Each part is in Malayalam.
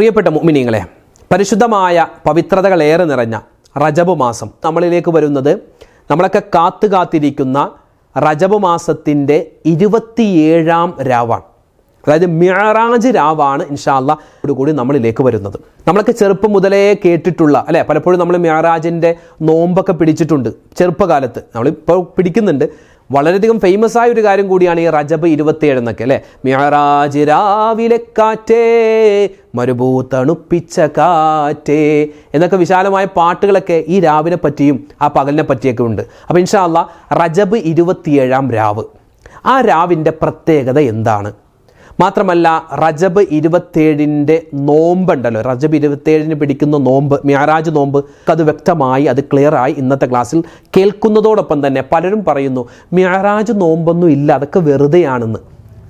പ്രിയപ്പെട്ട മുഅ്മിനീങ്ങളെ, പരിശുദ്ധമായ പവിത്രതകളേറെ നിറഞ്ഞ റജബ് മാസം നമ്മളിലേക്ക് വരുന്നത്, നമ്മളൊക്കെ കാത്തിരിക്കുന്ന റജബ് മാസത്തിൻ്റെ 27-ാം രാവാണ്. അതായത് മിഅ്റാജ് രാവാണ് ഇൻഷാ അല്ലാഹ് കൂടി നമ്മളിലേക്ക് വരുന്നത്. നമ്മളൊക്കെ ചെറുപ്പം മുതലേ കേട്ടിട്ടുള്ള അല്ലേ, പലപ്പോഴും നമ്മൾ മിഅ്റാജിൻ്റെ നോമ്പൊക്കെ പിടിച്ചിട്ടുണ്ട് ചെറുപ്പകാലത്ത്, നമ്മളിപ്പോൾ പിടിക്കുന്നുണ്ട്. വളരെയധികം ഫേമസ് ആയ ഒരു കാര്യം കൂടിയാണ് ഈ റജബ് 27 എന്നൊക്കെ അല്ലേ. മിഅ്റാജ് രാവിലെ കാറ്റേ മരുഭൂതണുപ്പിച്ച കാറ്റേ എന്നൊക്കെ വിശാലമായ പാട്ടുകളൊക്കെ ഈ രാവിനെ പറ്റിയും ആ പകലിനെ പറ്റിയൊക്കെ ഉണ്ട്. അപ്പോൾ ഇൻഷാ അല്ലാഹ് റജബ് 27-ാം രാവ്, ആ രാവിൻ്റെ പ്രത്യേകത എന്താണ്? മാത്രമല്ല റജബ് 27-ൻ്റെ നോമ്പുണ്ടല്ലോ, റജബ് 27-ന് പിടിക്കുന്ന നോമ്പ്, മിഅ്റാജ് നോമ്പ്, അത് വ്യക്തമായി അത് ക്ലിയറായി ഇന്നത്തെ ക്ലാസ്സിൽ കേൾക്കുന്നതോടൊപ്പം തന്നെ പലരും പറയുന്നു മിഅ്റാജ് നോമ്പൊന്നും ഇല്ല, അതൊക്കെ വെറുതെയാണെന്ന്.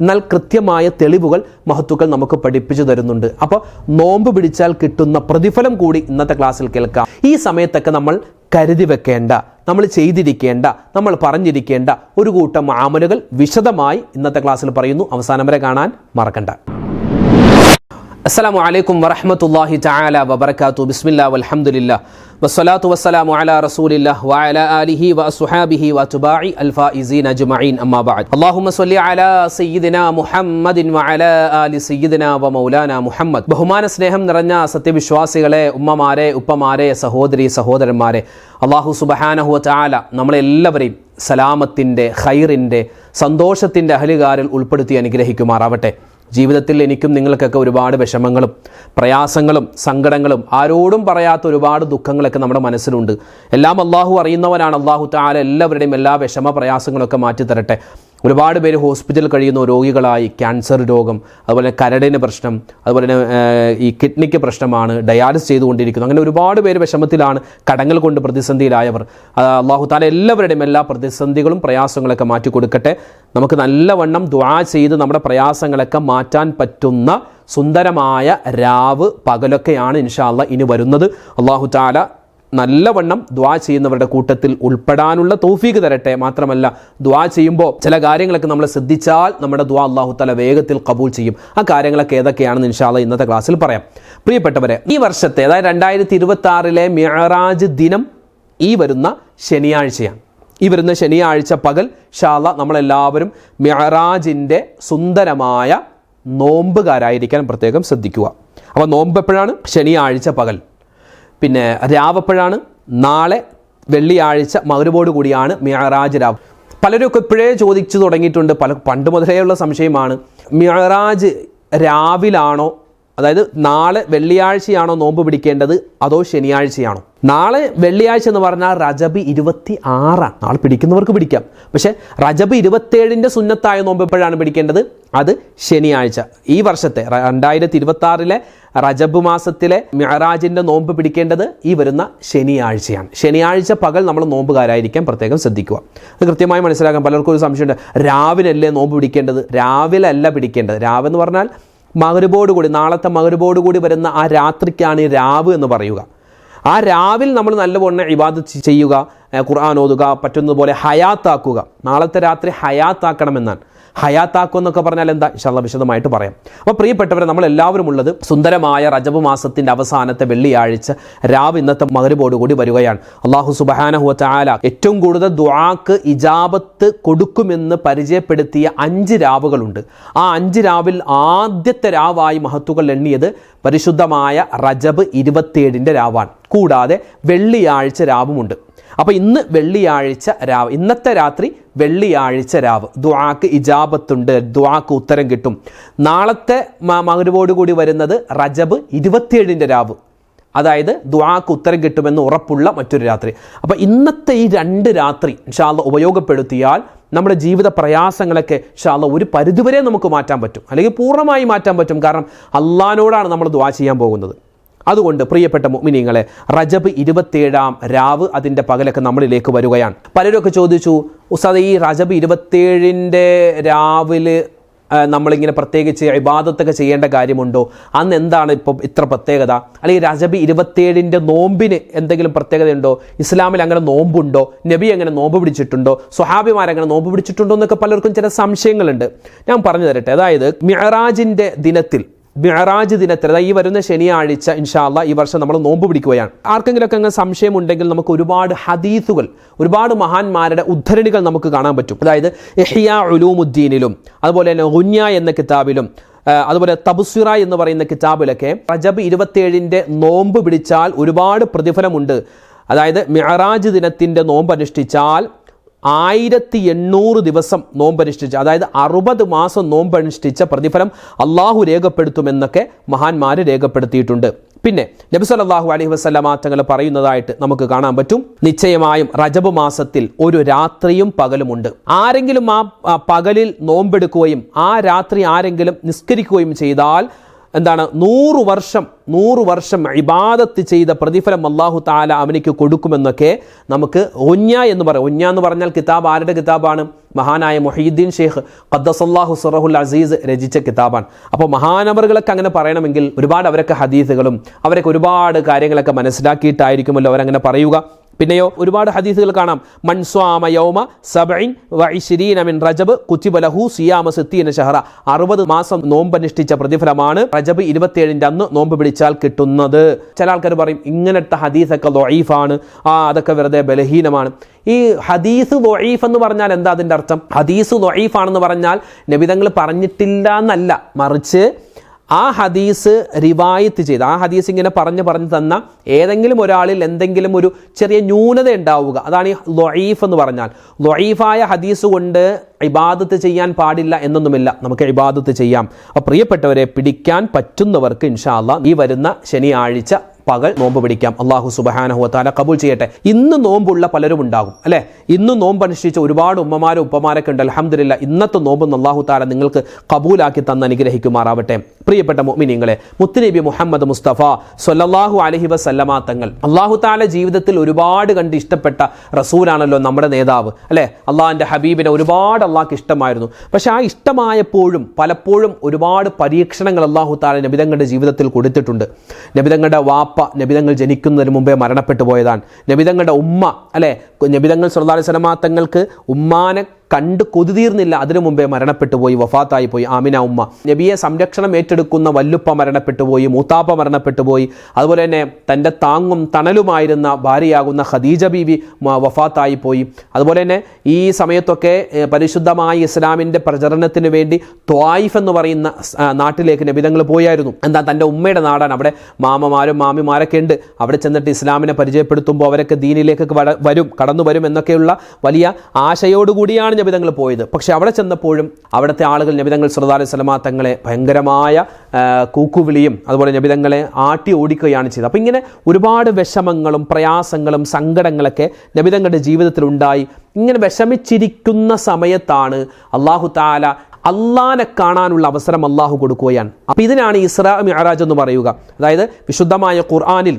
എന്നാൽ കൃത്യമായ തെളിവുകൾ മഹത്തുക്കൾ നമുക്ക് പഠിപ്പിച്ചു തരുന്നുണ്ട്. അപ്പോൾ നോമ്പ് പിടിച്ചാൽ കിട്ടുന്ന പ്രതിഫലം കൂടി ഇന്നത്തെ ക്ലാസ്സിൽ കേൾക്കാം. ഈ സമയത്തൊക്കെ നമ്മൾ കരുതി വെക്കേണ്ട, നമ്മൾ ചെയ്തിരിക്കേണ്ട, നമ്മൾ പറഞ്ഞിരിക്കേണ്ട ഒരു കൂട്ടം അമലുകൾ വിശദമായി ഇന്നത്തെ ക്ലാസ്സിൽ പറയുന്നു. അവസാനം വരെ കാണാൻ മറക്കണ്ട. അസ്സലാമു അലൈക്കും വറഹ്മത്തുള്ളാഹി തആല വബറകാതുഹു. ബിസ്മില്ലാഹി വൽഹംദുലില്ലാഹ് വസ്സലാത്തു വസ്സലാമു അലാ റസൂലില്ലാഹ് വഅലാ ആലിഹി വഅസ്ഹാബിഹി വതുബാഇ അൽഫായിസീന അജ്മഈൻ. അമ്മാ ബഅദ്. അല്ലാഹുമ്മ സ്വല്ലി അലാ സയ്യിദിനാ മുഹമ്മദിൻ വഅലാ ആലി സയ്യിദിനാ വമൗലാനാ മുഹമ്മദ്. ബഹുമാന സ്നേഹം നിറഞ്ഞ സത്യവിശ്വാസികളെ, ഉമ്മമാരെ, ഉപ്പമാരെ, സഹോദരി സഹോദരന്മാരെ, അല്ലാഹു സുബ്ഹാനഹു വതആല നമ്മളെല്ലാവരെയും സലാമത്തിൻ്റെ, ഖൈറിൻ്റെ, സന്തോഷത്തിൻ്റെ അഹലുകാരിൽ ഉൾപ്പെടുത്തി അനുഗ്രഹിക്കുമാറാവട്ടെ. ജീവിതത്തിൽ എനിക്കും നിങ്ങൾക്കൊക്കെ ഒരുപാട് വിഷമങ്ങളും പ്രയാസങ്ങളും സങ്കടങ്ങളും ആരോടും പറയാത്ത ഒരുപാട് ദുഃഖങ്ങളൊക്കെ നമ്മുടെ മനസ്സിലുണ്ട്. എല്ലാം അള്ളാഹു അറിയുന്നവനാണ്. അള്ളാഹു തആല എല്ലാവരുടെയും എല്ലാ വിഷമ പ്രയാസങ്ങളൊക്കെ മാറ്റി തരട്ടെ. ഒരുപാട് പേര് ഹോസ്പിറ്റലിൽ കഴിയുന്ന രോഗികളായി, ക്യാൻസർ രോഗം, അതുപോലെ കരടിന് പ്രശ്നം, അതുപോലെ തന്നെ ഈ കിഡ്നിക്ക് പ്രശ്നമാണ്, ഡയാലിസിസ് ചെയ്തുകൊണ്ടിരിക്കുന്നു. അങ്ങനെ ഒരുപാട് പേര് വിഷമത്തിലാണ്, കടങ്ങൾ കൊണ്ട് പ്രതിസന്ധിയിലായവർ. അള്ളാഹു തആല എല്ലാവരുടെയും എല്ലാ പ്രതിസന്ധികളും പ്രയാസങ്ങളൊക്കെ മാറ്റി കൊടുക്കട്ടെ. നമുക്ക് നല്ലവണ്ണം ദുആ ചെയ്ത് നമ്മുടെ പ്രയാസങ്ങളൊക്കെ മാറ്റാൻ പറ്റുന്ന സുന്ദരമായ രാവ് പകലൊക്കെയാണ് ഇൻഷാ അല്ലാഹ് ഇനി വരുന്നത്. അള്ളാഹു തആല നല്ലവണ്ണം ദുആ ചെയ്യുന്നവരുടെ കൂട്ടത്തിൽ ഉൾപ്പെടാനുള്ള തൗഫീഖ് തരട്ടെ. മാത്രമല്ല ദുആ ചെയ്യുമ്പോൾ ചില കാര്യങ്ങളൊക്കെ നമ്മൾ ശ്രദ്ധിച്ചാൽ നമ്മുടെ ദുആ അല്ലാഹു തആല വേഗത്തിൽ കബൂൽ ചെയ്യും. ആ കാര്യങ്ങളൊക്കെ ഏതൊക്കെയാണെന്ന് ഇൻഷാ അല്ലാഹ് ഇന്നത്തെ ക്ലാസ്സിൽ പറയാം. പ്രിയപ്പെട്ടവരെ, ഈ വർഷത്തെ അതായത് 2026-ലെ മിഅ്റാജ് ദിനം ഈ വരുന്ന ശനിയാഴ്ചയാണ്. ഈ വരുന്ന ശനിയാഴ്ച പകൽ ഇൻഷാ അല്ലാഹ് നമ്മളെല്ലാവരും മിഅ്റാജിൻ്റെ സുന്ദരമായ നോമ്പുകാരായിരിക്കാൻ പ്രത്യേകം ശ്രദ്ധിക്കുക. അപ്പോൾ നോമ്പ് എപ്പോഴാണ്? ശനിയാഴ്ച പകൽ. പിന്നെ രാവെപ്പോഴാണ്? നാളെ വെള്ളിയാഴ്ച മഗ്‌രിബോട് കൂടിയാണ് മിഅ്റാജ് രാവ്. പലരൊക്കെ ഇപ്പോഴേ ചോദിച്ചു തുടങ്ങിയിട്ടുണ്ട്, പണ്ട് മുതലേയുള്ള സംശയമാണ്, മിഅ്റാജ് രാവിലാണോ, അതായത് നാളെ വെള്ളിയാഴ്ചയാണോ നോമ്പ് പിടിക്കേണ്ടത് അതോ ശനിയാഴ്ചയാണോ? നാളെ വെള്ളിയാഴ്ച എന്ന് പറഞ്ഞാൽ റജബ് 26 നാളെ പിടിക്കുന്നവർക്ക് പിടിക്കാം. പക്ഷേ റജബ് 27-ൻ്റെ സുന്നത്തായ നോമ്പ് എപ്പോഴാണ് പിടിക്കേണ്ടത്? അത് ശനിയാഴ്ച. ഈ വർഷത്തെ 2026-ലെ റജബ് മാസത്തിലെ മിഅ്റാജിൻ്റെ നോമ്പ് പിടിക്കേണ്ടത് ഈ വരുന്ന ശനിയാഴ്ചയാണ്. ശനിയാഴ്ച പകൽ നമ്മൾ നോമ്പുകാരായിരിക്കാൻ പ്രത്യേകം ശ്രദ്ധിക്കുക. അത് കൃത്യമായി മനസ്സിലാക്കാൻ പലർക്കും ഒരു സംശയമുണ്ട്, രാവിലല്ലേ നോമ്പ് പിടിക്കേണ്ടത്? രാവിലെ അല്ല പിടിക്കേണ്ടത്. രാവെന്ന് പറഞ്ഞാൽ മഗ്‌രിബോട് കൂടി, നാളത്തെ മഗ്‌രിബോട് കൂടി വരുന്ന ആ രാത്രിക്കാണ് ഈ രാവ് എന്ന് പറയുക. ആ രാവിൽ നമ്മൾ നല്ലവണ്ണം ഇബാദത്ത് ചെയ്യുക, ഖുർആൻ ഓതുക, പറ്റുന്നതുപോലെ ഹയാത്താക്കുക. നാളത്തെ രാത്രി ഹയാത്താക്കണമെന്നാണ്. ഹയാത്താക്കുക എന്നൊക്കെ പറഞ്ഞാൽ എന്താ? ഇൻഷാ അല്ലാഹ് വിശദമായിട്ട് പറയാം. അപ്പോൾ പ്രിയപ്പെട്ടവരെ, നമ്മളെല്ലാവരും ഉള്ളത് സുന്ദരമായ റജബ് മാസത്തിൻ്റെ അവസാനത്തെ വെള്ളിയാഴ്ച രാവ് ഇന്നത്തെ മഗ്‌രിബോട് കൂടി വരികയാണ്. അല്ലാഹു സുബ്ഹാനഹു വതആല ഏറ്റവും കൂടുതൽ ദുആക്ക് ഇജാബത്ത് കൊടുക്കുമെന്ന് പരിചയപ്പെടുത്തിയ 5 രാവുകളുണ്ട്. ആ 5 രാവിൽ ആദ്യത്തെ രാവായി മഹത്തുക്കൾ എണ്ണിയത് പരിശുദ്ധമായ റജബ് 27-ൻ്റെ രാവാണ്. കൂടാതെ വെള്ളിയാഴ്ച രാവുമുണ്ട്. അപ്പോൾ ഇന്ന് വെള്ളിയാഴ്ച രാവ്, ഇന്നത്തെ രാത്രി വെള്ളിയാഴ്ച രാവ്, ദുആക്ക് ഇജാബത്തുണ്ട്, ദുആക്ക് ഉത്തരം കിട്ടും. നാളത്തെ മഗ്‌രിബോട് കൂടി വരുന്നത് റജബ് 27-ൻ്റെ രാവ്, അതായത് ദുആക്ക് ഉത്തരം കിട്ടുമെന്ന് ഉറപ്പുള്ള മറ്റൊരു രാത്രി. അപ്പോൾ ഇന്നത്തെ ഈ 2 രാത്രി ഇൻഷാ അല്ലാഹ് ഉപയോഗപ്പെടുത്തിയാൽ നമ്മുടെ ജീവിത പ്രയാസങ്ങളൊക്കെ ഇൻഷാ അല്ലാഹ് ഒരു പരിധിവരെ നമുക്ക് മാറ്റാൻ പറ്റും, അല്ലെങ്കിൽ പൂർണ്ണമായി മാറ്റാൻ പറ്റും. കാരണം അള്ളാഹിനോടാണ് നമ്മൾ ദുആ ചെയ്യാൻ പോകുന്നത്. അതുകൊണ്ട് പ്രിയപ്പെട്ട മുഅ്മിനീങ്ങളെ, റജബ് 27-ാം രാവ്, അതിൻ്റെ പകലൊക്കെ നമ്മളിലേക്ക് വരികയാണ്. പലരൊക്കെ ചോദിച്ചു, ഉസ്താദ് ഈ റജബ് 27-ൻ്റെ രാവിലെ നമ്മളിങ്ങനെ പ്രത്യേകിച്ച് ഇബാദത്തൊക്കെ ചെയ്യേണ്ട കാര്യമുണ്ടോ? അന്ന് എന്താണ് ഇപ്പോൾ ഇത്ര പ്രത്യേകത? അല്ലെങ്കിൽ റജബ് 27-ൻ്റെ നോമ്പിന് എന്തെങ്കിലും പ്രത്യേകതയുണ്ടോ? ഇസ്ലാമിൽ അങ്ങനെ നോമ്പുണ്ടോ? നബി അങ്ങനെ നോമ്പ് പിടിച്ചിട്ടുണ്ടോ? സ്വഹാബിമാരങ്ങനെ നോമ്പ് പിടിച്ചിട്ടുണ്ടോ എന്നൊക്കെ പലർക്കും ചില സംശയങ്ങളുണ്ട്. ഞാൻ പറഞ്ഞു തരട്ടെ. അതായത് മിഅ്റാജിൻ്റെ ദിനത്തിൽ മിഅ്റാജ് ദിനത്തിൽ, ഈ വരുന്ന ശനിയാഴ്ച ഇൻഷാ അല്ലാഹ് ഈ വർഷം നമ്മൾ നോമ്പ് പിടിക്കുകയാണ്. ആർക്കെങ്കിലുമൊക്കെ അങ്ങനെ സംശയമുണ്ടെങ്കിൽ നമുക്ക് ഒരുപാട് ഹദീസുകൾ, ഒരുപാട് മഹാന്മാരുടെ ഉദ്ധരണികൾ നമുക്ക് കാണാൻ പറ്റും. അതായത് ഇഹ്യാ ഉലൂമുദ്ദീനിലും അതുപോലെ തന്നെ ഗുന്യ എന്ന കിതാബിലും അതുപോലെ തബ്സിറ എന്ന് പറയുന്ന കിതാബിലൊക്കെ റജബ് 27 നോമ്പ് പിടിച്ചാൽ ഒരുപാട് പ്രതിഫലമുണ്ട്. അതായത് മിഅ്റാജ് ദിനത്തിൻ്റെ നോമ്പ് അനുഷ്ഠിച്ചാൽ 1800 ദിവസം നോമ്പനുഷ്ഠിച്ച, അതായത് 60 മാസം നോമ്പനുഷ്ഠിച്ച പ്രതിഫലം അള്ളാഹു രേഖപ്പെടുത്തുമെന്നൊക്കെ മഹാന്മാർ രേഖപ്പെടുത്തിയിട്ടുണ്ട്. പിന്നെ നബി സല്ലല്ലാഹു അലൈഹി വസല്ലമ തങ്ങൾ പറയുന്നതായിട്ട് നമുക്ക് കാണാൻ പറ്റും, നിശ്ചയമായും റജബ് മാസത്തിൽ ഒരു രാത്രിയും പകലുമുണ്ട്. ആരെങ്കിലും ആ പകലിൽ നോമ്പെടുക്കുകയും ആ രാത്രി ആരെങ്കിലും നിസ്കരിക്കുകയും ചെയ്താൽ എന്താണ് 100 വർഷം ഇബാദത്ത് ചെയ്ത പ്രതിഫലം അല്ലാഹു തആല അവനിക്ക് കൊടുക്കുമെന്നൊക്കെ നമുക്ക് ഉന്യ എന്ന് പറയും. ഉന്യ എന്ന് പറഞ്ഞാൽ കിതാബ് ആരുടെ കിതാബാണ്? മഹാനായ മുഹീദ്ദീൻ ഷെയ്ഖ് ഖദ്ദസല്ലാഹു സിറഹുൽ അസീസ് രചിച്ച കിതാബാണ്. അപ്പോൾ മഹാനവറുകളൊക്കെ അങ്ങനെ പറയണമെങ്കിൽ ഒരുപാട് അവരൊക്കെ ഹദീസുകളും അവരൊക്കെ ഒരുപാട് കാര്യങ്ങളൊക്കെ മനസ്സിലാക്കിയിട്ടായിരിക്കുമല്ലോ അവരങ്ങനെ പറയുക. പിന്നെയോ ഒരുപാട് ഹദീസുകൾ കാണാം, മൻസ്വാമ യൗമ സബഇൻ വഇശ്രീന മിൻ റജബ് കുതിബ ലഹു സിയാമ 60 ശഹറ, 60 മാസം നോമ്പനുഷ്ഠിച്ച പ്രതിഫലമാണ് റജബ് 27 അന്ന് നോമ്പ് പിടിച്ചാൽ കിട്ടുന്നത്. ചില ആൾക്കാർ പറയും ഇങ്ങനത്തെ ഹദീസൊക്കെ ദഈഫാണ്, അതൊക്കെ വെറുതെ ബലഹീനമാണ്. ഈ ഹദീസ് ദഈഫ് എന്ന് പറഞ്ഞാൽ എന്താ അതിൻ്റെ അർത്ഥം? ഹദീസ് ദഈഫാണെന്ന് പറഞ്ഞാൽ നബി തങ്ങൾ പറഞ്ഞിട്ടില്ല എന്നല്ല, മറിച്ച് ആ ഹദീസ് റിവായത്ത് ചെയ്ത്, ആ ഹദീസ് ഇങ്ങനെ പറഞ്ഞു തന്ന ഏതെങ്കിലും ഒരാളിൽ എന്തെങ്കിലും ഒരു ചെറിയ ന്യൂനത ഉണ്ടാവുക, അതാണ് ഈ ദഈഫ് എന്ന് പറഞ്ഞാൽ. ദഈഫായ ഹദീസ് കൊണ്ട് ഇബാദത്ത് ചെയ്യാൻ പാടില്ല എന്നൊന്നുമില്ല, നമുക്ക് ഇബാദത്ത് ചെയ്യാം. അപ്പോൾ പ്രിയപ്പെട്ടവരെ, പിടിക്കാൻ പറ്റുന്നവർക്ക് ഇൻഷാ അല്ലാഹ് ഈ വരുന്ന ശനിയാഴ്ച പകൽ നോമ്പ് പിടിക്കാം. അല്ലാഹു സുബ്ഹാനഹു വ തആല കബൂൽ ചെയ്യട്ടെ. ഇന്ന് നോമ്പുള്ള പലരും ഉണ്ടാകും അല്ലേ? ഇന്ന് നോമ്പ് അനുഷ്ഠിച്ച ഒരുപാട് ഉമ്മമാരും ഉപ്പമാരൊക്കെ ഉണ്ട്. അൽഹംദുലില്ലാഹ്, ഇന്നത്തെ നോമ്പ് അല്ലാഹു തആല നിങ്ങൾക്ക് കബൂലാക്കി തന്ന് അനുഗ്രഹിക്കുമാറാവട്ടെ. പ്രിയപ്പെട്ട മുഅ്മിനീങ്ങളെ, മുത്തുനബി മുഹമ്മദ് മുസ്തഫ സ്വല്ലല്ലാഹു അലൈഹി വസല്ലമ തങ്ങൾ അല്ലാഹു തആല ജീവിതത്തിൽ ഒരുപാട് കണ്ട് ഇഷ്ടപ്പെട്ട റസൂലാണല്ലോ നമ്മുടെ നേതാവ് അല്ലേ? അള്ളാഹിൻ്റെ ഹബീബിനെ ഒരുപാട് അള്ളാഹ്ക്ക് ഇഷ്ടമായിരുന്നു. പക്ഷെ ആ ഇഷ്ടമായപ്പോഴും പലപ്പോഴും ഒരുപാട് പരീക്ഷണങ്ങൾ അല്ലാഹു തആല നബിതങ്ങളുടെ ജീവിതത്തിൽ കൊടുത്തിട്ടുണ്ട്. നബിതങ്ങളുടെ വാപ്പ നബിതങ്ങൾ ജനിക്കുന്നതിന് മുമ്പേ മരണപ്പെട്ടു പോയതാണ്. നബിതങ്ങളുടെ ഉമ്മ അല്ലേ, നബിതങ്ങൾ സല്ലല്ലാഹു അലൈഹി വസല്ലമ തങ്ങൾക്ക് ഉമ്മാനെ കണ്ട് കൊതി തീർന്നില്ല, അതിനു മുമ്പേ മരണപ്പെട്ടു പോയി, വഫാത്തായി പോയി ആമിന ഉമ്മ. നബിയെ സംരക്ഷണം ഏറ്റെടുക്കുന്ന വല്ലുപ്പ മരണപ്പെട്ടു പോയി, മൂത്താപ്പ മരണപ്പെട്ടു പോയി. അതുപോലെ തന്നെ തൻ്റെ താങ്ങും തണലുമായിരുന്ന ഭാര്യയാകുന്ന ഖദീജ ബീവി വഫാത്തായി പോയി. അതുപോലെ തന്നെ ഈ സമയത്തൊക്കെ പരിശുദ്ധമായ ഇസ്ലാമിൻ്റെ പ്രചരണത്തിന് വേണ്ടി ത്വായിഫ് എന്ന് പറയുന്ന നാട്ടിലേക്ക് നബിതങ്ങൾ പോയായിരുന്നു. എന്താ, തൻ്റെ ഉമ്മയുടെ നാടാണ്. അവിടെ മാമമാരും മാമിമാരൊക്കെ ഉണ്ട്. അവിടെ ചെന്നിട്ട് ഇസ്ലാമിനെ പരിചയപ്പെടുത്തുമ്പോൾ അവരൊക്കെ ദീനിലേക്ക് കടന്നു വരും എന്നൊക്കെയുള്ള വലിയ ആശയോടുകൂടിയാണ് നബിതങ്ങൾ പോയത്. പക്ഷെ അവിടെ ചെന്നപ്പോഴും അവിടുത്തെ ആളുകൾ നബിതങ്ങൾ സല്ലല്ലാഹു അലൈഹി വസല്ലമ തങ്ങളെ ഭയങ്കരമായ കൂക്കുവിളിയും അതുപോലെ നബിതങ്ങളെ ആട്ടി ഓടിക്കുകയാണ് ചെയ്തത്. അപ്പം ഇങ്ങനെ ഒരുപാട് വിഷമങ്ങളും പ്രയാസങ്ങളും സങ്കടങ്ങളൊക്കെ നബിതങ്ങളുടെ ജീവിതത്തിൽ ഉണ്ടായി. ഇങ്ങനെ വിഷമിച്ചിരിക്കുന്ന സമയത്താണ് അല്ലാഹു തആല അള്ളാനെ കാണാനുള്ള അവസരം അള്ളാഹു കൊടുക്കുകയാണ്. അപ്പം ഇതിനാണ് ഇസ്രാ മിഅ്റാജ് എന്ന് പറയുക. അതായത് വിശുദ്ധമായ ഖുർആനിൽ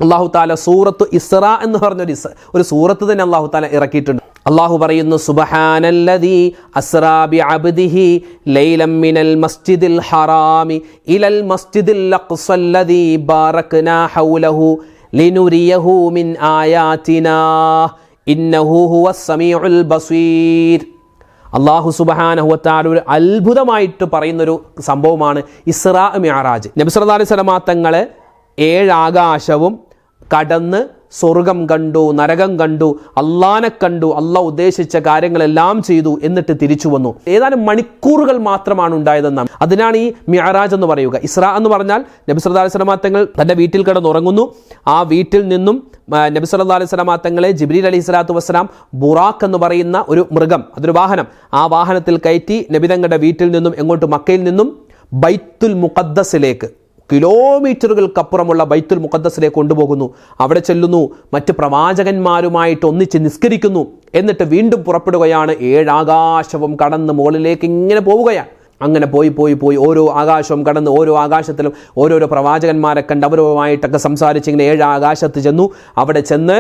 അല്ലാഹു തആല സൂറത്ത് ഇസ്രാ എന്ന് പറഞ്ഞൊരു സൂറത്ത് തന്നെ അല്ലാഹു തആല ഇറക്കിയിട്ടുണ്ട്. അല്ലാഹു പറയുന്നു, സുബ്ഹാനല്ലദീ അസ്റാ ബിഅബ്ദിഹി ലൈലൻ മിനൽ മസ്ജിദിൽ ഹറാമി ഇലൽ മസ്ജിദിൽ അഖ്സല്ലദീ ബാറക്നാ ഹൗലഹു ലിനുരിയഹു മിൻ ആയാതിനാ ഇന്നഹു ഹുവസ് സമീഉൽ ബസീർ. അല്ലാഹു സുബ്ഹാനഹു വ തആല ഒരു അത്ഭുതമായിട്ട് പറയുന്നൊരു സംഭവമാണ് ഇസ്രാ മിഅ്റാജ്. നബി സല്ലല്ലാഹു അലൈഹി വസല്ലമ തങ്ങളെ 7 ആകാശവും കടന്ന് സ്വർഗം കണ്ടു, നരകം കണ്ടു, അള്ളാനെ കണ്ടു, അള്ളാഹ് ഉദ്ദേശിച്ച കാര്യങ്ങളെല്ലാം ചെയ്തു, എന്നിട്ട് തിരിച്ചു വന്നു. ഏതാനും മണിക്കൂറുകൾ മാത്രമാണ് ഉണ്ടായതെന്നാണ്. അതിനാണ് ഈ മിഅ്റാജ് എന്ന് പറയുക. ഇസ്രാ എന്ന് പറഞ്ഞാൽ നബി സല്ലല്ലാഹു അലൈഹി വസല്ലമ തങ്ങൾ തൻ്റെ വീട്ടിൽ കിടന്നുറങ്ങുന്നു. ആ വീട്ടിൽ നിന്നും നബി സല്ലല്ലാഹു അലൈഹി വസല്ലമ തങ്ങളെ ജിബ്രീൽ അലൈഹി സ്വലാത്തു വസ്സലാം ബുറാഖ് എന്ന് പറയുന്ന ഒരു മൃഗം, അതൊരു വാഹനം, ആ വാഹനത്തിൽ കയറ്റി നബി തങ്ങളുടെ വീട്ടിൽ നിന്നും എങ്ങോട്ട്, മക്കയിൽ നിന്നും ബൈത്തുൽ മുഖദ്ദസിലേക്ക്, കിലോമീറ്ററുകൾക്കപ്പുറമുള്ള ബൈത്തുൽ മുഖദ്ദസിലേക്ക് കൊണ്ടുപോകുന്നു. അവിടെ ചെല്ലുന്നു, മറ്റ് പ്രവാചകന്മാരുമായിട്ട് ഒന്നിച്ച് നിസ്കരിക്കുന്നു. എന്നിട്ട് വീണ്ടും പുറപ്പെടുകയാണ്. 7 ആകാശവും കടന്ന് മുകളിലേക്ക് ഇങ്ങനെ പോവുകയാണ്. അങ്ങനെ പോയി ഓരോ ആകാശവും കടന്ന് ഓരോ ആകാശത്തിലും ഓരോരോ പ്രവാചകന്മാരെ കണ്ട് അവരുമായിട്ടൊക്കെ സംസാരിച്ച് ഇങ്ങനെ 7 ആകാശത്ത് ചെന്നു. അവിടെ ചെന്ന്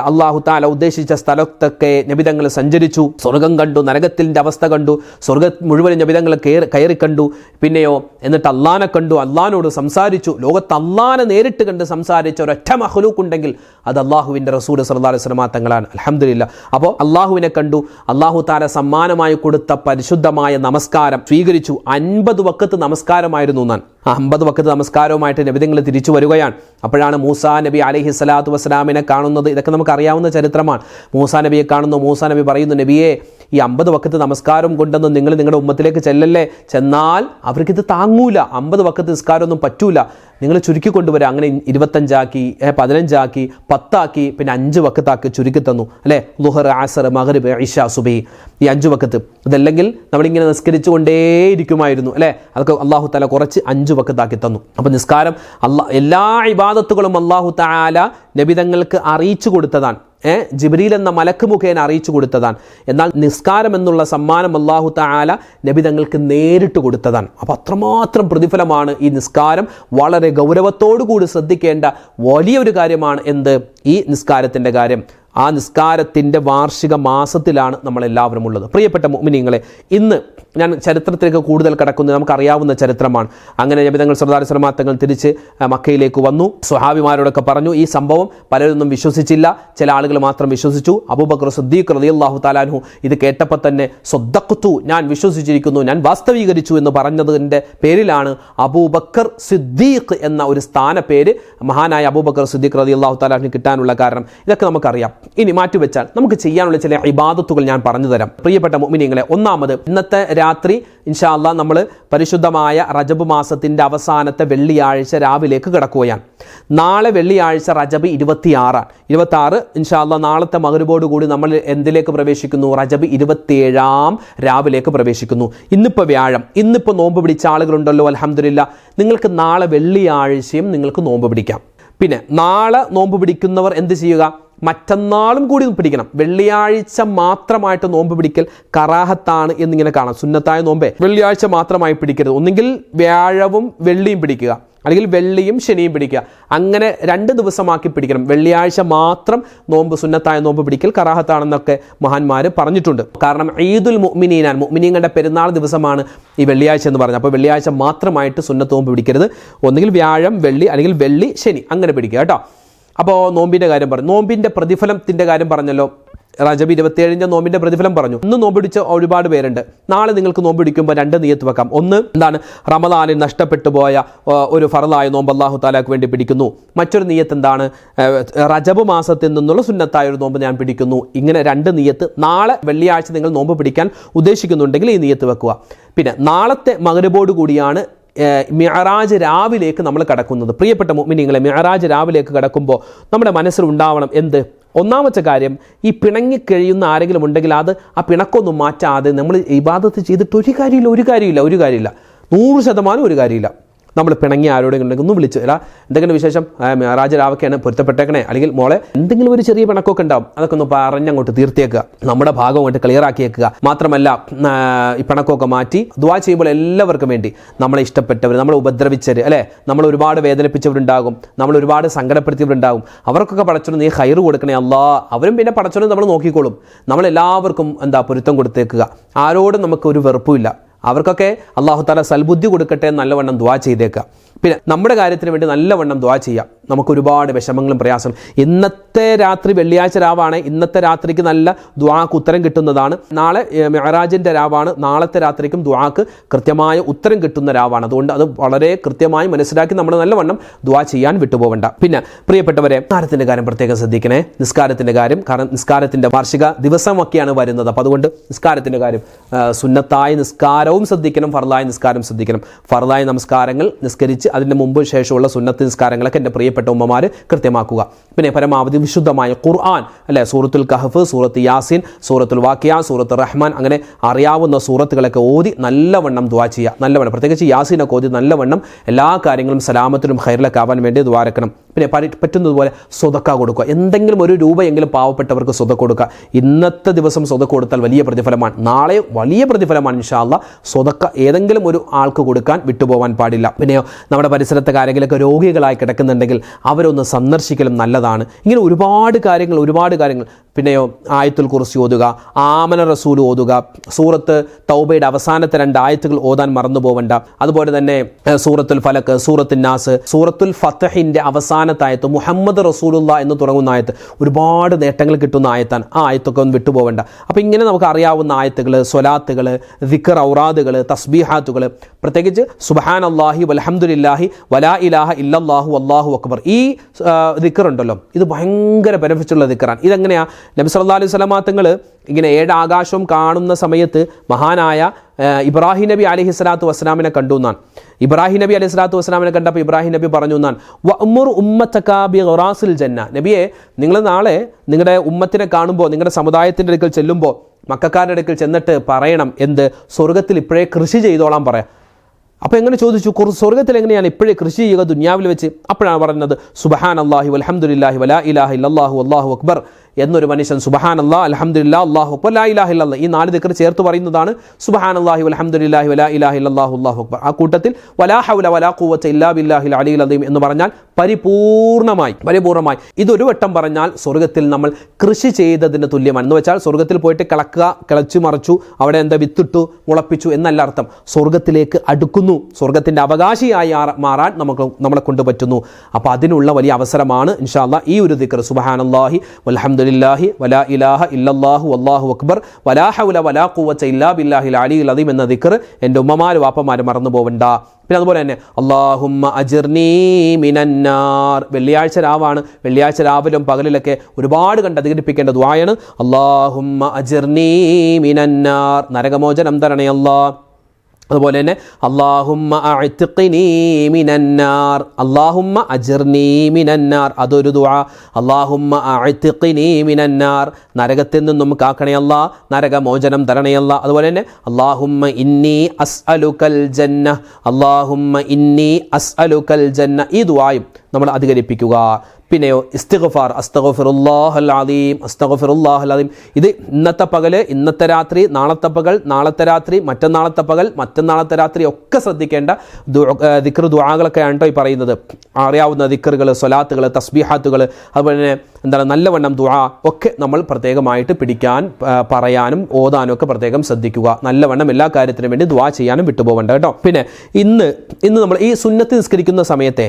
അള്ളാഹു താല ഉദ്ദേശിച്ച സ്ഥലത്തൊക്കെ നബിതങ്ങൾ സഞ്ചരിച്ചു, സ്വർഗം കണ്ടു, നരകത്തിൻ്റെ അവസ്ഥ കണ്ടു, സ്വർഗം മുഴുവൻ നബിതങ്ങൾ കയറി കണ്ടു. പിന്നെയോ എന്നിട്ട് അള്ളാനെ കണ്ടു, അള്ളാനോട് സംസാരിച്ചു. ലോകത്ത് അള്ളാനെ നേരിട്ട് കണ്ട് സംസാരിച്ച ഒരൊറ്റ മഖ്ലൂഖ് ഉണ്ടെങ്കിൽ അത് അള്ളാഹുവിൻ്റെ റസൂൽ സല്ലല്ലാഹു അലൈഹി വസല്ലം തങ്ങളാണ്. അൽഹംദുലില്ലാഹ്. അപ്പോൾ അള്ളാഹുവിനെ കണ്ടു, അള്ളാഹു താല സമ്മാനമായി കൊടുത്ത പരിശുദ്ധമായ നമസ്കാരം സ്വീകരിച്ചു. 50 വഖത്ത് നമസ്കാരമായിരുന്നു എന്നാണ്. 50 വഖത്ത് നമസ്കാരവുമായിട്ട് നബിതങ്ങൾ തിരിച്ചു വരികയാണ്. അപ്പോഴാണ് മൂസാ നബി അലൈഹി സ്വലാത്തു വസ്സലാമിനെ കാണുന്നത്. ഇതൊക്കെ നമുക്ക് അറിയാവുന്ന ചരിത്രമാണ്. മൂസാ നബിയെ കാണുന്നു. മൂസാ നബി പറയുന്നു, നബിയെ, ഈ 50 വഖത്ത് നമസ്കാരം കൊണ്ടൊന്നും നിങ്ങൾ നിങ്ങളുടെ ഉമ്മത്തിലേക്ക് ചെല്ലല്ലേ, ചെന്നാൽ അവർക്കിത് താങ്ങൂല, 50 വഖത്ത് നിസ്കാരമൊന്നും പറ്റൂല, നിങ്ങൾ ചുരുക്കി കൊണ്ടുവരിക. അങ്ങനെ 25 ആക്കി, 15 ആക്കി, 10 ആക്കി, പിന്നെ 5 വഖത്താക്കി ചുരുക്കി തന്നു അല്ലേ. ളുഹർ, അസർ, മഗ്രിബ്, ഇശ, സുബഹി, ഈ 5 വഖത്ത്. ഇതല്ലെങ്കിൽ നമ്മളിങ്ങനെ നിസ്കരിച്ചു കൊണ്ടേയിരിക്കുമായിരുന്നു അല്ലേ. അതൊക്കെ അള്ളാഹു താല കുറച്ച് 5 വഖത്താക്കി തന്നു. അപ്പം നിസ്കാരം എല്ലാ ഇബാദത്തുകളും അള്ളാഹു താല നബിതങ്ങൾക്ക് അറിയിച്ചു കൊടുത്തതാണ്. ജിബ്രീൽ എന്ന മലക്ക് മുഖേന അറിയിച്ചു കൊടുത്തതാണ്. എന്നാൽ നിസ്കാരം എന്നുള്ള സമ്മാനം അല്ലാഹു തആല നബിതങ്ങൾക്ക് നേരിട്ട് കൊടുത്തതാണ്. അപ്പോൾ അത്രമാത്രം പ്രതിഫലമാണ് ഈ നിസ്കാരം. വളരെ ഗൗരവത്തോടു കൂടി ശ്രദ്ധിക്കേണ്ട വലിയൊരു കാര്യമാണ് എന്ത്, ഈ നിസ്കാരത്തിൻ്റെ കാര്യം. ആ നിസ്കാരത്തിൻ്റെ വാർഷിക മാസത്തിലാണ് നമ്മളെല്ലാവരും ഉള്ളത്. പ്രിയപ്പെട്ട മുഅ്മിനീങ്ങളെ, ഇന്ന് ഞാൻ ചരിത്രത്തിലേക്ക് കൂടുതൽ കടക്കുന്നത് നമുക്കറിയാവുന്ന ചരിത്രമാണ്. അങ്ങനെ നബിതങ്ങൾ സല്ലല്ലാഹു അലൈഹി വസല്ലം തങ്ങൾ തിരിച്ച് മക്കയിലേക്ക് വന്നു. സ്വഹാബിമാരോടൊക്കെ പറഞ്ഞു. ഈ സംഭവം പലരൊന്നും വിശ്വസിച്ചില്ല, ചില ആളുകൾ മാത്രം വിശ്വസിച്ചു. അബൂബക്കർ സിദ്ദീഖ് റളിയല്ലാഹു തആല അൻഹു ഇത് കേട്ടപ്പോൾ തന്നെ സ്വദ്ദഖ്തു, ഞാൻ വിശ്വസിച്ചിരിക്കുന്നു, ഞാൻ വാസ്തവീകരിച്ചു എന്ന് പറഞ്ഞതിൻ്റെ പേരിലാണ് അബൂബക്കർ സിദ്ദീഖ് എന്ന ഒരു സ്ഥാനപ്പേര് മഹാനായ അബൂബക്കർ സിദ്ദീഖ് റളിയല്ലാഹു തആല അൻഹു കിട്ടാനുള്ള കാരണം. ഇതൊക്കെ നമുക്കറിയാം. ഇനി മാറ്റിവെച്ചാൽ നമുക്ക് ചെയ്യാനുള്ള ചില ഇബാദത്തുകൾ ഞാൻ പറഞ്ഞു തരാം. പ്രിയപ്പെട്ട മുഅ്മിനീങ്ങളെ, ഒന്നാമത് ഇന്നത്തെ രാത്രി ഇൻഷാ അല്ലാഹ് നമ്മൾ പരിശുദ്ധമായ റജബ് മാസത്തിൻ്റെ അവസാനത്തെ വെള്ളിയാഴ്ച രാവിലേക്ക് കിടക്കുകയാണ്. നാളെ വെള്ളിയാഴ്ച റജബ് 26 ഇൻഷാ അല്ലാഹ് നാളത്തെ മഗ്രിബോട് കൂടി നമ്മൾ എന്തിലേക്ക് പ്രവേശിക്കുന്നു? റജബ് 27 രാവിലേക്ക് പ്രവേശിക്കുന്നു. ഇന്നിപ്പോൾ വ്യാഴം, ഇന്നിപ്പോൾ നോമ്പ് പിടിച്ച ആളുകളുണ്ടല്ലോ, അൽഹംദുലില്ലാഹ്. നിങ്ങൾക്ക് നാളെ വെള്ളിയാഴ്ചയും നിങ്ങൾക്ക് നോമ്പ് പിടിക്കാം. പിന്നെ നാളെ നോമ്പ് പിടിക്കുന്നവർ എന്ത് ചെയ്യുക? മറ്റന്നാളും കൂടി പിടിക്കണം. വെള്ളിയാഴ്ച മാത്രമായിട്ട് നോമ്പ് പിടിക്കൽ കറാഹത്താണ് എന്നിങ്ങനെ കാണാം. സുന്നത്തായ നോമ്പേ വെള്ളിയാഴ്ച മാത്രമായി പിടിക്കരുത്. ഒന്നുകിൽ വ്യാഴവും വെള്ളിയും പിടിക്കുക, അല്ലെങ്കിൽ വെള്ളിയും ശനിയും പിടിക്കുക. അങ്ങനെ 2 ദിവസമാക്കി പിടിക്കണം. വെള്ളിയാഴ്ച മാത്രം നോമ്പ്, സുന്നത്തായ നോമ്പ് പിടിക്കൽ കറാഹത്താണെന്നൊക്കെ മഹാന്മാർ പറഞ്ഞിട്ടുണ്ട്. കാരണം ഈദുൽ മുഅ്മിനീനാൻ, മുഅ്മിനീങ്ങളുടെ പെരുന്നാൾ ദിവസമാണ് ഈ വെള്ളിയാഴ്ച എന്ന് പറഞ്ഞത്. അപ്പോൾ വെള്ളിയാഴ്ച മാത്രമായിട്ട് സുന്നത്ത് നോമ്പ് പിടിക്കരുത്. ഒന്നുകിൽ വ്യാഴം, വെള്ളി, അല്ലെങ്കിൽ വെള്ളി, ശനി, അങ്ങനെ പിടിക്കുക കേട്ടോ. അപ്പോൾ നോമ്പിൻ്റെ കാര്യം പറഞ്ഞു. നോമ്പിൻ്റെ പ്രതിഫലത്തിൻ്റെ കാര്യം പറഞ്ഞല്ലോ. റജബ് 27 നോമ്പിൻ്റെ പ്രതിഫലം പറഞ്ഞു. ഇന്ന് നോമ്പ് പിടിച്ച ഒരുപാട് പേരുണ്ട്. നാളെ നിങ്ങൾക്ക് നോമ്പ് പിടിക്കുമ്പോൾ 2 നിയ്യത്ത് വെക്കാം. ഒന്ന് എന്താണ്? റമദാനിൽ നഷ്ടപ്പെട്ടു പോയ ഒരു ഫർളായ നോമ്പ് അല്ലാഹു തആലക്ക് വേണ്ടി പിടിക്കുന്നു. മറ്റൊരു നിയ്യത്ത് എന്താണ്? റജബ് മാസത്തിൽ നിന്നുള്ള സുന്നത്തായ ഒരു നോമ്പ് ഞാൻ പിടിക്കുന്നു. ഇങ്ങനെ 2 നിയ്യത്ത്. നാളെ വെള്ളിയാഴ്ച നിങ്ങൾ നോമ്പ് പിടിക്കാൻ ഉദ്ദേശിക്കുന്നുണ്ടെങ്കിൽ ഈ നിയ്യത്ത് വെക്കുക. പിന്നെ നാളത്തെ മഗ്രിബോട് കൂടിയാണ് മിഅ്റാജ് രാവിലേക്ക് നമ്മൾ കടക്കുന്നത്. പ്രിയപ്പെട്ട മുഅ്മിനീങ്ങളെ, മിഅ്റാജ് രാവിലേക്ക് കടക്കുമ്പോൾ നമ്മുടെ മനസ്സിൽ ഉണ്ടാവണം എന്ത്? ഒന്നാമത്തെ കാര്യം, ഈ പിണങ്ങിക്കഴിയുന്ന ആരെങ്കിലും ഉണ്ടെങ്കിൽ അത് ആ പിണക്കൊന്നും മാറ്റാതെ നമ്മൾ ഇബാദത്ത് ചെയ്തിട്ട് ഒരു കാര്യമില്ല. 100% ഒരു കാര്യമില്ല. നമ്മൾ പിണങ്ങി ആരോടെങ്കിലും ഉണ്ടെങ്കിൽ ഒന്ന് വിളിച്ച്, എടാ എന്തെങ്കിലും വിശേഷം, മിഅ്റാജ് രാവൊക്കെയാണ്, പൊരുത്തപ്പെട്ടേക്കണേ, അല്ലെങ്കിൽ മോളെ എന്തെങ്കിലും ഒരു ചെറിയ പിണക്കൊക്കെ ഉണ്ടാവും, അതൊക്കെ ഒന്ന് പറഞ്ഞങ്ങോട്ട് തീർത്തേക്കുക. നമ്മുടെ ഭാഗം അങ്ങോട്ട് ക്ലിയർ ആക്കിയേക്കുക. മാത്രമല്ല ഈ പിണക്കൊക്കെ മാറ്റി ദുആ ചെയ്യുമ്പോൾ എല്ലാവർക്കും വേണ്ടി, നമ്മളെ ഇഷ്ടപ്പെട്ടവർ, നമ്മളെ ഉപദ്രവിച്ചവർ അല്ലേ, നമ്മൾ ഒരുപാട് വേദനിപ്പിച്ചവരുണ്ടാകും, നമ്മൾ ഒരുപാട് സങ്കടപ്പെടുത്തിയവരുണ്ടാകും. അവർക്കൊക്കെ പടച്ചോന് നീ ഖൈർ കൊടുക്കണേ അല്ലാ. അവരും പിന്നെ പടച്ചോനെ നമ്മൾ നോക്കിക്കോളും. നമ്മളെല്ലാവർക്കും പൊരുത്തം കൊടുത്തേക്കുക. ആരോടും നമുക്ക് ഒരു വെറുപ്പുമില്ല. അവർക്കൊക്കെ അല്ലാഹു തആല സൽബുദ്ധി കൊടുക്കട്ടെ, നല്ലവണ്ണം ദുആ ചെയ്തേക്കുക. പിന്നെ നമ്മുടെ കാര്യത്തിന് വേണ്ടി നല്ലവണ്ണം ദുആ ചെയ്യാം. നമുക്ക് ഒരുപാട് വിഷമങ്ങളും പ്രയാസം. ഇന്നത്തെ രാത്രി വെള്ളിയാഴ്ച രാവാണ്. ഇന്നത്തെ രാത്രിക്ക് നല്ല ദുആക്ക് ഉത്തരം കിട്ടുന്നതാണ്. നാളെ മിഅ്റാജിൻ്റെ രാവാണ്. നാളത്തെ രാത്രിക്കും ദുആക്ക് കൃത്യമായ ഉത്തരം കിട്ടുന്ന രാവാണ്. അതുകൊണ്ട് അത് വളരെ കൃത്യമായി മനസ്സിലാക്കി നമ്മൾ നല്ലവണ്ണം ദുആ ചെയ്യാൻ വിട്ടുപോകണ്ട. പിന്നെ പ്രിയപ്പെട്ടവരെ, നിസ്കാരത്തിൻ്റെ കാര്യം പ്രത്യേകം ശ്രദ്ധിക്കണേ. നിസ്കാരത്തിൻ്റെ കാര്യം, കാരണം നിസ്കാരത്തിൻ്റെ വാർഷിക ദിവസമൊക്കെയാണ് വരുന്നത്. അപ്പോൾ അതുകൊണ്ട് നിസ്കാരത്തിൻ്റെ കാര്യം, സുന്നത്തായ നിസ്കാരവും ശ്രദ്ധിക്കണം, ഫർളായ നിസ്കാരം ശ്രദ്ധിക്കണം. ഫർളായ നമസ്കാരങ്ങൾ നിസ്കരിച്ച് അതിൻ്റെ മുമ്പ് ശേഷമുള്ള സുന്നത്ത് നിസ്കാരങ്ങളൊക്കെ എൻ്റെ പ്രിയപ്പെട്ട ഉമ്മമാർ കൃത്യമാക്കുക. പിന്നെ പരമാവധി വിശുദ്ധമായ ഖുർആൻ അല്ലേ, സൂറത്തുൽ കഹഫ്, സൂറത്ത് യാസീൻ, സൂറത്തുൽ വാഖിയ, സൂറത്ത് റഹ്മാൻ, അങ്ങനെ അറിയാവുന്ന സൂറത്തുകളൊക്കെ ഓതി നല്ലവണ്ണം ദുആ ചെയ്യുക. നല്ലവണ്ണം, പ്രത്യേകിച്ച് യാസീനൊക്കെ ഓതി നല്ലവണ്ണം എല്ലാ കാര്യങ്ങളും സലാമത്തിലും ഖൈറിലൊക്കെ ആവാൻ വേണ്ടി ദുആ രക്കണം. പിന്നെ പറ്റുന്നതുപോലെ സ്വതക്ക കൊടുക്കുക. എന്തെങ്കിലും ഒരു രൂപയെങ്കിലും പാവപ്പെട്ടവർക്ക് സ്വതക്ക കൊടുക്കുക. ഇന്നത്തെ ദിവസം സ്വതക്ക കൊടുത്താൽ വലിയ പ്രതിഫലമാണ്, നാളെ വലിയ പ്രതിഫലമാണ് ഇൻഷാ അല്ലാഹ്. സ്വതക്ക ഏതെങ്കിലും ഒരു ആൾക്ക് കൊടുക്കാൻ വിട്ടുപോകാൻ പാടില്ല. പിന്നെയോ നമ്മുടെ പരിസരത്തെ ആരെങ്കിലുമൊക്കെ രോഗികളായി കിടക്കുന്നുണ്ടെങ്കിൽ അവരൊന്ന് സന്ദർശിക്കലും നല്ലതാണ്. ഇങ്ങനെ ഒരുപാട് കാര്യങ്ങൾ. പിന്നെയോ ആയത്തുൽ കുർസി ഓതുക, ആമന റസൂൽ ഓതുക, സൂറത്ത് തൗബയുടെ അവസാനത്തെ 2 ആയത്തുകൾ ഓതാൻ മറന്നു പോവണ്ട. അതുപോലെ തന്നെ സൂറത്തുൽ ഫലക്ക്, സൂറത്തുൽ നാസ്, സൂറത്തുൽ ഫത്ഹിന്റെ അവസാനത്തെ ആയത്ത് മുഹമ്മദ് റസൂലുള്ള എന്ന് തുടങ്ങുന്ന ആയത്ത് ഒരുപാട് നേട്ടങ്ങൾ കിട്ടുന്ന ആയത്താണ്. ആ ആയത്തൊക്കെ ഒന്ന് വിട്ടുപോകണ്ട. അപ്പോൾ ഇങ്ങനെ നമുക്ക് അറിയാവുന്ന ആയത്തുകൾ, സ്വലാത്തുകൾ, ദിക്ർ ഔറാദുകൾ, തസ്ബീഹാത്തുകൾ, പ്രത്യേകിച്ച് സുബ്ഹാനല്ലാഹി വൽഹംദുലില്ലാഹി വലാ ഇലാഹ ഇല്ലല്ലാഹു അല്ലാഹു അക്ബർ, ഈ ദിക്ർ ഉണ്ടല്ലോ, ഇത് ഭയങ്കര ബെനിഫിറ്റുള്ള ദിക്റാണ്. ഇതെങ്ങനെയാ? നബി സല്ലല്ലാഹു അലൈഹി വസല്ലം തങ്ങൾ ഇങ്ങനെ 7 ആകാശവും കാണുന്ന സമയത്ത് മഹാനായ ഇബ്രാഹിം നബി അലൈഹി സ്വലാത്തു വസ്സലാമിനെ കണ്ടു എന്നാണ്. ഇബ്രാഹിം നബി അലൈഹി സ്വലാത്തു വസ്സലാമിനെ കണ്ടപ്പോൾ ഇബ്രാഹിം നബി പറഞ്ഞു എന്നാണ്, വഅ്മുർ ഉമ്മതക ബിഗറാസിൽ ജന്ന, നബിയെ നിങ്ങൾ നാളെ നിങ്ങളുടെ ഉമ്മത്തിനെ കാണുമ്പോൾ, നിങ്ങളുടെ സമുദായത്തിൻ്റെ അടുക്കൽ ചെല്ലുമ്പോൾ, മക്കക്കാരുടെ അടുക്കൽ ചെന്നിട്ട് പറയണം, എന്ത്? സ്വർഗത്തിൽ ഇപ്പോഴേ കൃഷി ചെയ്തോളാൻ പറയാം. അപ്പോൾ എങ്ങനെ ചോദിച്ചു, സ്വർഗത്തിൽ എങ്ങനെയാണ് ഇപ്പോഴേ കൃഷി ചെയ്യുക ദുനിയാവിൽ വെച്ച്? അപ്പോഴാണ് പറയുന്നത് സുബ്ഹാനല്ലാഹി വൽഹംദുലില്ലാഹി വലാ ഇലാഹ ഇല്ലല്ലാഹു അല്ലാഹു അക്ബർ എന്നൊരു മനുഷ്യൻ സുബ്ഹാനല്ലാഹ് അൽഹംദുലില്ലാഹ് അല്ലാഹു അക്ബർ ലാ ഇലാഹ ഇല്ലല്ലാഹ്, ഈ 4 ദിക്ർ ചേർത്ത് പറയുന്നതാണ് സുബ്ഹാനല്ലാഹി വൽഹംദുലില്ലാഹി വലാ ഇലാഹ ഇല്ലല്ലാഹു അല്ലാഹു അക്ബർ. ആ കൂട്ടത്തിൽ വലാ ഹൗല വലാ ഖുവത ഇല്ലാ ബില്ലാഹിൽ അലിയിൽ അദീം എന്ന് പറഞ്ഞാൽ പരിപൂർണമായി ഇതൊരു വട്ടം പറഞ്ഞാൽ സ്വർഗത്തിൽ നമ്മൾ കൃഷി ചെയ്തതിന് തുല്യമാണ്. എന്ന് വെച്ചാൽ സ്വർഗത്തിൽ പോയിട്ട് കിളച്ചു മറിച്ചു, അവിടെ എന്താ വിത്തിട്ടു മുളപ്പിച്ചു എന്നല്ല അർത്ഥം. സ്വർഗത്തിലേക്ക് അടുക്കുന്നു, സ്വർഗത്തിൻ്റെ അവകാശിയായി മാറാൻ നമ്മളെ കൊണ്ട് പറ്റുന്നു. അപ്പോൾ അതിനുള്ള വലിയ അവസരമാണ് ഇൻഷാ അല്ലാഹ് ഈ ഒരു ദിക്ർ സുബ്ഹാനല്ലാഹി വൽഹംദുലില്ലാഹി വലാ ഇലാഹ ഇല്ലല്ലാഹു അല്ലാഹു അക്ബർ വലാ ഹൗല വലാ ഖുവത ഇല്ലാ ബില്ലാഹിൽ അലിയിൽ അദീം എന്ന ദിക്ർ എൻ്റെ ഉമ്മമാരും വാപ്പമാരും മറന്നു പോവണ്ട. പിന്നെ അതുപോലെ തന്നെ അല്ലാഹുമ്മ അജിർനീ മിനന്നാർ, വെള്ളിയാഴ്ച രാവാണ്, വെള്ളിയാഴ്ച രാവിലും പകലിലൊക്കെ ഒരുപാട് കണ്ട് അധികരിപ്പിക്കേണ്ട ദുആയാണ് അല്ലാഹുമ്മ അജിർനീ മിനന്നാർ, നരകമോചനം തരണേ അല്ലാഹ്. അതുപോലെ തന്നെ അല്ലാഹുമ്മ അഅ്തിഖ്നീ മിനന്നാർ, അല്ലാഹുമ്മ അജിർനീ മിനന്നാർ, അതൊരു ദുആ. അല്ലാഹുമ്മ അഅ്തിഖ്നീ മിനന്നാർ, നരകത്തിൽ നിന്നും കാക്കണേ അല്ലാ, നരകമോചനം തരണേ അല്ലാ. അതുപോലെ തന്നെ അല്ലാഹുമ്മ ഇന്നി അസ്അലുകൽ ജന്ന, അല്ലാഹുമ്മ ഇന്നി അസ്അലുകൽ ജന്ന, ഈ ദുആയും നമ്മൾ അധികരിപ്പിക്കുക. പിന്നെയോ ഇസ്തിഗ്ഫാർ, അസ്തഗ്ഫിറുല്ലാഹൽ അദീം, അസ്തഗ്ഫിറുല്ലാഹൽ അദീം. ഇത് ഇന്നത്തെ പകൽ, ഇന്നത്തെ രാത്രി, നാളത്തെ പകൽ, നാളത്തെ രാത്രി, മറ്റന്നാളത്തെ പകൽ, മറ്റന്നാളത്തെ രാത്രി ഒക്കെ ശ്രദ്ധിക്കേണ്ട ദിക്ർ ദുആകളൊക്കെയാണ് കേട്ടോ ഈ പറയുന്നത്. അറിയാവുന്ന ദിക്റുകൾ, സ്വലാത്തുകൾ, തസ്ബീഹാത്തുകൾ, അതുപോലെ തന്നെ എന്താണ് നല്ലവണ്ണം ദുആ ഒക്കെ നമ്മൾ പ്രത്യേകമായിട്ട് പിടിക്കാൻ, പറയാനും ഓതാനും ഒക്കെ പ്രത്യേകം ശ്രദ്ധിക്കുക. നല്ലവണ്ണം എല്ലാ കാര്യത്തിനും വേണ്ടി ദുആ ചെയ്യാനും വിട്ടുപോകണ്ട കേട്ടോ. പിന്നെ ഇന്ന് നമ്മൾ ഈ സുന്നത്ത് നിസ്കരിക്കുന്ന സമയത്തെ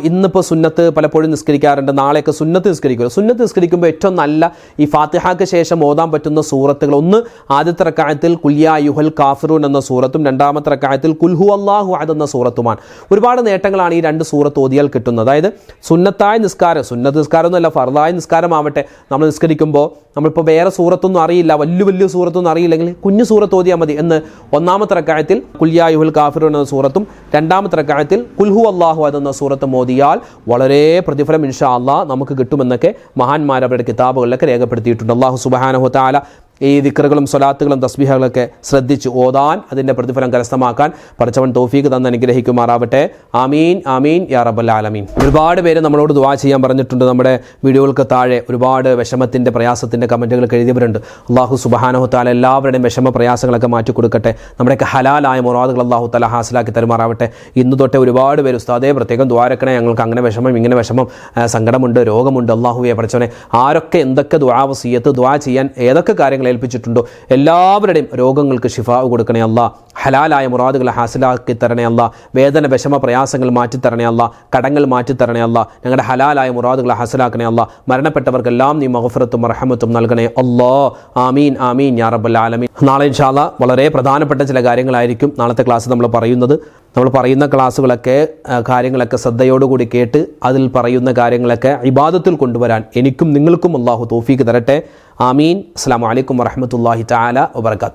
ഇന്നിപ്പോൾ സുന്നത്ത് പലപ്പോഴും നിസ്കരിക്കാറുണ്ട്, നാളെയൊക്കെ സുന്നത്ത് നിസ്കരിക്കുക. സുന്നത്ത് നിസ്കരിക്കുമ്പോൾ ഏറ്റവും നല്ല ഈ ഫാത്തിഹയ്ക്ക് ശേഷം ഓതാൻ പറ്റുന്ന സൂറത്തുകൾ, ഒന്ന് ആദ്യത്തെ റക്അത്തിൽ കുൽ യാ അയ്യുഹൽ കാഫിറൂൻ എന്ന സൂറത്തും രണ്ടാമത്തെ റക്അത്തിൽ കുൽ ഹുവല്ലാഹു അഹദ് എന്ന സൂറത്തുമാണ്. ഒരുപാട് നേട്ടങ്ങളാണ് ഈ 2 സൂറത്ത് ഓതിയാൽ കിട്ടുന്നത്. അതായത് സുന്നത്തായ നിസ്കാരം, സുന്നത്ത് നിസ്കാരമൊന്നുമല്ല, ഫർദായ നിസ്കാരമാവട്ടെ, നമ്മൾ നിസ്കരിക്കുമ്പോൾ നമ്മളിപ്പോൾ വേറെ സൂറത്തൊന്നും അറിയില്ല, വലിയ സൂറത്തൊന്നും അറിയില്ലെങ്കിൽ കുഞ്ഞു സൂറത്ത് ഓതിയാൽ മതി. എന്ന് ഒന്നാമത്തെ റക്അത്തിൽ കുൽ യാ അയ്യുഹൽ കാഫിറൂൻ എന്ന സൂറത്തും രണ്ടാമത്തെ റക്അത്തിൽ കുൽ ഹുവല്ലാഹു അഹദ് എന്ന സൂറത്ത് മോദിയാൽ വളരെ പ്രതിഫലം ഇൻഷാ അല്ലാഹ് നമുക്ക് കിട്ടുമെന്നൊക്കെ മഹാന്മാർ അവരുടെ കിതാബുകളിലൊക്കെ രേഖപ്പെടുത്തിയിട്ടുണ്ട്. അല്ലാഹു സുബ്ഹാനഹു വ തആല ഈ ദിക്റുകളും സ്വലാത്തുകളും തസ്ബീഹുകളൊക്കെ ശ്രദ്ധിച്ച് ഓതാൻ, അതിൻ്റെ പ്രതിഫലം കരസ്ഥമാക്കാൻ പടച്ചവൻ തൗഫീഖ് തന്ന് അനുഗ്രഹിക്കുമാറാവട്ടെ. ആമീൻ ആമീൻ യാ റബ്ബൽ ആലമീൻ. ഒരുപാട് പേര് നമ്മളോട് ദുആ ചെയ്യാൻ പറഞ്ഞിട്ടുണ്ട്. നമ്മുടെ വീഡിയോകൾക്ക് താഴെ ഒരുപാട് വിഷമത്തിൻ്റെ പ്രയാസത്തിൻ്റെ കമൻറ്റുകൾ എഴുതിയവരുണ്ട്. അല്ലാഹു സുബ്ഹാനഹു വ തആല എല്ലാവരുടെയും വിഷമ പ്രയാസങ്ങളൊക്കെ മാറ്റി കൊടുക്കട്ടെ. നമ്മുടെയൊക്കെ ഹലാലായ മുറാദുകൾ അല്ലാഹു തആല ഹാസിലാക്കി തരുമാറാവട്ടെ. ഇന്ന് തൊട്ടേ ഒരുപാട് പേര് ഉസ്താദേ പ്രത്യേകം ദുആരക്കണേ, ഞങ്ങൾക്ക് അങ്ങനെ വിഷമം, ഇങ്ങനെ വിഷമം, സങ്കടമുണ്ട്, രോഗമുണ്ട്, അല്ലാഹുവേ പടച്ചവനെ, ആരൊക്കെ എന്തൊക്കെ ദുആ വസിയത്ത് ദുആ ചെയ്യാൻ ഏതൊക്കെ കാര്യങ്ങൾ ഏൽപ്പിച്ചിട്ടുണ്ടോ എല്ലാവരുടെയും രോഗങ്ങൾക്ക് ശിഫാ കൊടുക്കണേ അല്ലാ. ഹലാലായ മുറാദുകൾ ഹാസിലാക്കി തരണേ അല്ലാ. വേദന വിഷമ പ്രയാസങ്ങൾ മാറ്റിത്തരണേ അല്ലാ. കടങ്ങൾ മാറ്റിത്തരണേ അല്ലാ. ഞങ്ങളുടെ ഹലാലായ മുറാദുകൾ ഹാസിലാക്കണേ അല്ലാ. മരണപ്പെട്ടവർക്കെല്ലാം നീ മഗ്ഫിറത്തും റഹ്മത്തും നൽകണേ അല്ലാ. ആമീൻ ആമീൻ യാ റബ്ബൽ ആലമീൻ. നാളെ ഇൻഷാ അല്ലാ വളരെ പ്രധാനപ്പെട്ട ചില കാര്യങ്ങളായിരിക്കും നാളത്തെ ക്ലാസ് നമ്മൾ പറയുന്നത്. നമ്മൾ പറയുന്ന ക്ലാസ്സുകളൊക്കെ കാര്യങ്ങളൊക്കെ ശ്രദ്ധയോടുകൂടി കേട്ട് അതിൽ പറയുന്ന കാര്യങ്ങളൊക്കെ ഇബാദത്തിൽ കൊണ്ടുവരാൻ എനിക്കും നിങ്ങൾക്കും അല്ലാഹു തൗഫീഖ് തരട്ടെ. ആമീൻ. അസ്സലാമു അലൈക്കും വറഹ്മത്തുള്ളാഹി തആല വബറകാതുഹു.